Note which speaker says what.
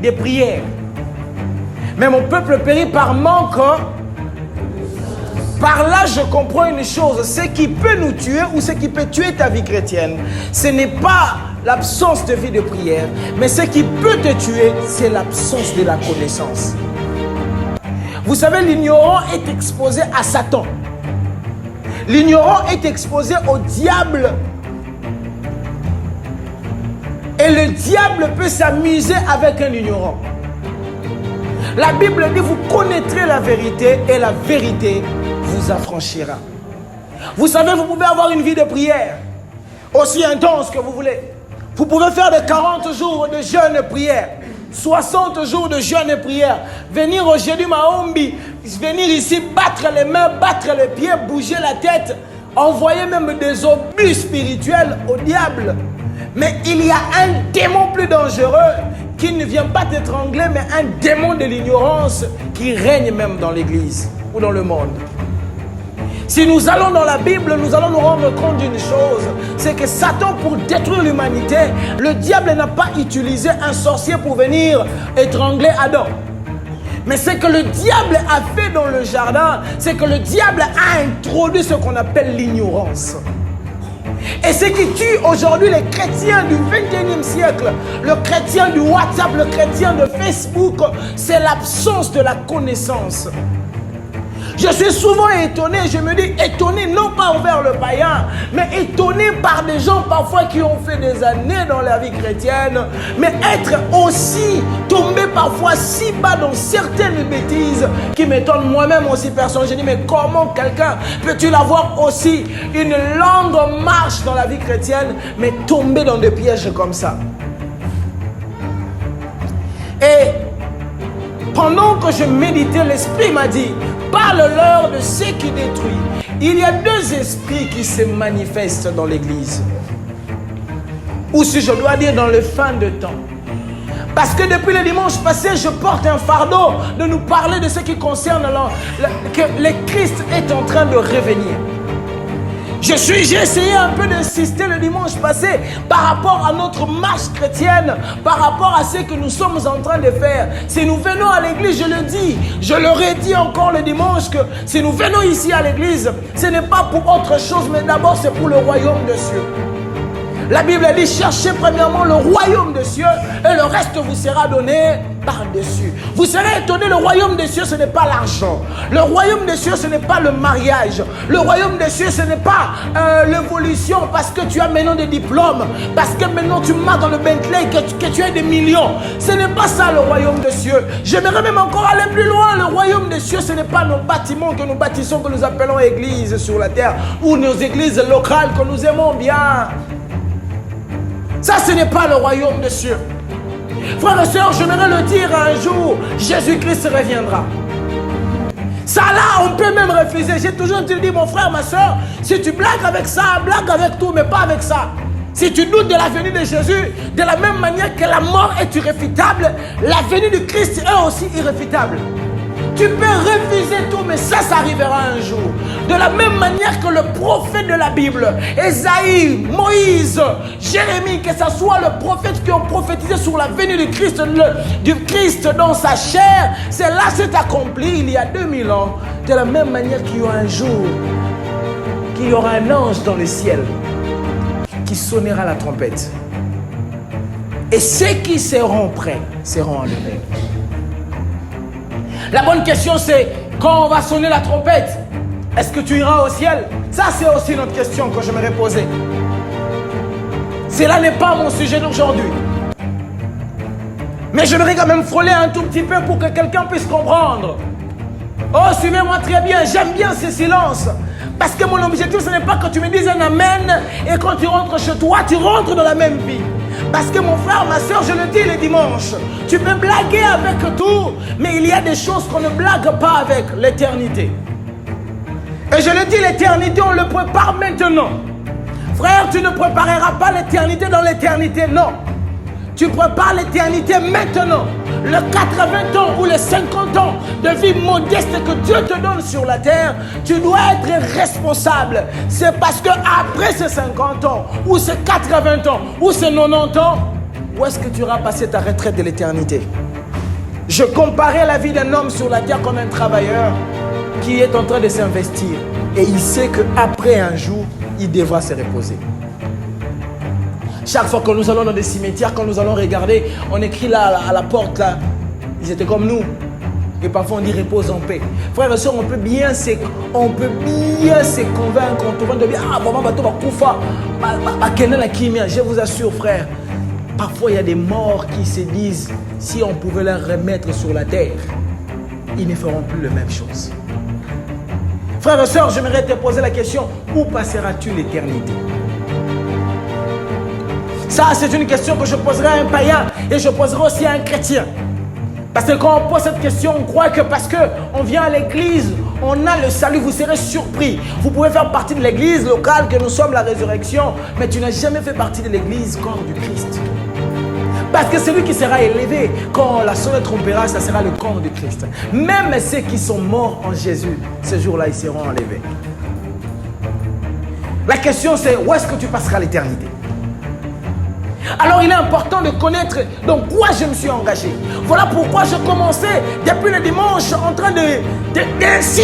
Speaker 1: de prière. Mais mon peuple périt par manque. Par là, je comprends une chose. Ce qui peut nous tuer ou ce qui peut tuer ta vie chrétienne, ce n'est pas l'absence de vie de prière, mais ce qui peut te tuer, c'est l'absence de la connaissance. Vous savez, l'ignorant est exposé à Satan. L'ignorant est exposé au diable. Et le diable peut s'amuser avec un ignorant. La Bible dit, vous connaîtrez la vérité et la vérité vous affranchira. Vous savez, vous pouvez avoir une vie de prière aussi intense que vous voulez. Vous pouvez faire de 40 jours de jeûne et prière, 60 jours de jeûne et prière, venir au Jésus Maombi, venir ici battre les mains, battre les pieds, bouger la tête, envoyer même des obus spirituels au diable. Mais il y a un démon plus dangereux qui ne vient pas t'étrangler, mais un démon de l'ignorance qui règne même dans l'église ou dans le monde. Si nous allons dans la Bible, nous allons nous rendre compte d'une chose, c'est que Satan, pour détruire l'humanité, le diable n'a pas utilisé un sorcier pour venir étrangler Adam. Mais ce que le diable a fait dans le jardin, c'est que le diable a introduit ce qu'on appelle l'ignorance. Et ce qui tue aujourd'hui les chrétiens du 21e siècle, le chrétien du WhatsApp, le chrétien de Facebook, c'est l'absence de la connaissance. Je suis souvent étonné, je me dis étonné non pas envers le païen, mais étonné par des gens parfois qui ont fait des années dans la vie chrétienne, mais être aussi tombé parfois si bas dans certaines bêtises qui m'étonnent moi-même aussi personne. Je dis mais comment quelqu'un peut-il avoir aussi une longue marche dans la vie chrétienne, mais tomber dans des pièges comme ça? Et pendant que je méditais, l'Esprit m'a dit, parle-leur de ce qui détruit. Il y a deux esprits qui se manifestent dans l'église. Ou si je dois dire dans le fin de temps. Parce que depuis le dimanche passé, je porte un fardeau de nous parler de ce qui concerne que le Christ est en train de revenir. J'ai essayé un peu d'insister le dimanche passé par rapport à notre marche chrétienne, par rapport à ce que nous sommes en train de faire. Si nous venons à l'église, je le dis, je leur ai dit encore le dimanche que si nous venons ici à l'église, ce n'est pas pour autre chose, mais d'abord c'est pour le royaume de cieux. La Bible dit, cherchez premièrement le royaume des cieux et le reste vous sera donné par-dessus. Vous serez étonné, le royaume des cieux, ce n'est pas l'argent. Le royaume des cieux, ce n'est pas le mariage. Le royaume des cieux, ce n'est pas l'évolution parce que tu as maintenant des diplômes, parce que maintenant tu marches dans le Bentley, que tu as des millions. Ce n'est pas ça le royaume des cieux. J'aimerais même encore aller plus loin. Le royaume des cieux, ce n'est pas nos bâtiments que nous bâtissons, que nous appelons églises sur la terre, ou nos églises locales que nous aimons bien. Ça, ce n'est pas le royaume des cieux. Frères et sœurs, j'aimerais le dire un jour, Jésus-Christ reviendra. Ça là, on peut même refuser. J'ai toujours dit, mon frère, ma soeur, si tu blagues avec ça, blague avec tout, mais pas avec ça. Si tu doutes de la venue de Jésus, de la même manière que la mort est irréfutable, la venue de Christ est aussi irréfutable. Tu peux refuser tout, mais ça arrivera un jour. De la même manière que le prophète de la Bible, Ésaïe, Moïse, Jérémie, que ce soit le prophète qui ont prophétisé sur la venue du Christ dans sa chair, cela s'est accompli il y a 2000 ans. De la même manière qu'il y aura un jour, qu'il y aura un ange dans le ciel qui sonnera la trompette. Et ceux qui seront prêts seront enlevés. La bonne question c'est, quand on va sonner la trompette, est-ce que tu iras au ciel? Ça c'est aussi notre question que j'aimerais poser. Cela n'est pas mon sujet d'aujourd'hui. Mais j'aimerais quand même frôler un tout petit peu pour que quelqu'un puisse comprendre. Oh, suivez-moi très bien, j'aime bien ces silences. Parce que mon objectif ce n'est pas que tu me dises un amen et quand tu rentres chez toi, tu rentres dans la même vie. Parce que mon frère, ma soeur, je le dis le dimanche, tu peux blaguer avec tout, mais il y a des choses qu'on ne blague pas avec l'éternité. Et je le dis, l'éternité, on le prépare maintenant. Frère, tu ne prépareras pas l'éternité dans l'éternité, non. Tu prépares l'éternité maintenant. Le 80 ans ou les 50 ans de vie modeste que Dieu te donne sur la terre, tu dois être responsable. C'est parce que après ces 50 ans, ou ces 80 ans, ou ces 90 ans, où est-ce que tu auras passé ta retraite de l'éternité? Je comparais la vie d'un homme sur la terre comme un travailleur qui est en train de s'investir. Et il sait qu'après un jour, il devra se reposer. Chaque fois que nous allons dans des cimetières, quand nous allons regarder, on écrit là à la porte, là, ils étaient comme nous. Et parfois on dit repose en paix. Frères et sœurs, on peut bien se convaincre, on te dit, ah, maman, bateau, koufa, je vous assure, frère, parfois il y a des morts qui se disent, si on pouvait les remettre sur la terre, ils ne feront plus la même chose. Frères et sœurs, j'aimerais te poser la question, où passeras-tu l'éternité? Ça, c'est une question que je poserai à un païen et je poserai aussi à un chrétien. Parce que quand on pose cette question, on croit que parce qu'on vient à l'église, on a le salut. Vous serez surpris. Vous pouvez faire partie de l'église locale, que nous sommes la résurrection, mais tu n'as jamais fait partie de l'église corps du Christ. Parce que celui qui sera élevé, quand la sonnette trompera, ça sera le corps du Christ. Même ceux qui sont morts en Jésus, ce jour-là, ils seront enlevés. La question c'est, où est-ce que tu passeras l'éternité? Alors il est important de connaître dans quoi je me suis engagé. Voilà pourquoi je commençais depuis le dimanche en train d'insister.